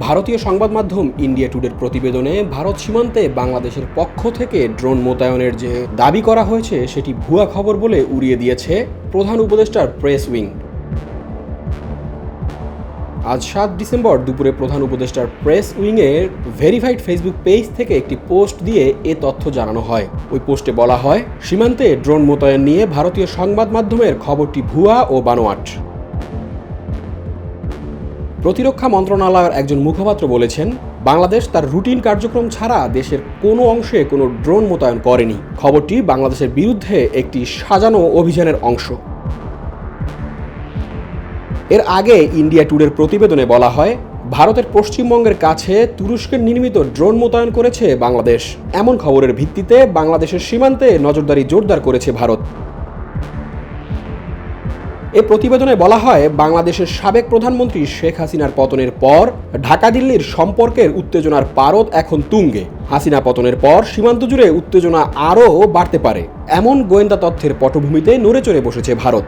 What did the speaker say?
ভারতীয় সংবাদ মাধ্যম ইন্ডিয়া টুডের প্রতিবেদনে ভারত সীমান্তে বাংলাদেশের পক্ষ থেকে ড্রোন মোতায়েনের যে দাবি করা হয়েছে সেটি ভুয়া খবর বলে উড়িয়ে দিয়েছে প্রধান উপদেষ্টার প্রেস উইং। আজ 7 ডিসেম্বর দুপুরে প্রধান উপদেষ্টার প্রেস উইংয়ের ভেরিফাইড ফেসবুক পেজ থেকে একটি পোস্ট দিয়ে এ তথ্য জানানো হয়। ওই পোস্টে বলা হয়, সীমান্তে ড্রোন মোতায়েন নিয়ে ভারতীয় সংবাদ মাধ্যমের খবরটি ভুয়া ও বানোয়াট। প্রতিরক্ষা মন্ত্রণালয়ের একজন মুখপাত্র বলেছেন, বাংলাদেশ তার রুটিন কার্যক্রম ছাড়া দেশের কোনো অংশে কোনো ড্রোন মোতায়েন করেনি। খবরটি বাংলাদেশের বিরুদ্ধে একটি সাজানো অভিযানের অংশ। এর আগে ইন্ডিয়া টুডের প্রতিবেদনে বলা হয়, ভারতের পশ্চিমবঙ্গের কাছে তুরস্কের নির্মিত ড্রোন মোতায়েন করেছে বাংলাদেশ। এমন খবরের ভিত্তিতে বাংলাদেশের সীমান্তে নজরদারি জোরদার করেছে ভারত। এ প্রতিবেদনে বলা হয়, বাংলাদেশের সাবেক প্রধানমন্ত্রী শেখ হাসিনার পতনের পর ঢাকা দিল্লির সম্পর্কের উত্তেজনার পারদ এখন তুঙ্গে। হাসিনা পতনের পর সীমান্ত জুড়ে উত্তেজনা আরও বাড়তে পারে, এমন গোয়েন্দা তথ্যের পটভূমিতে নড়েচড়ে বসেছে ভারত।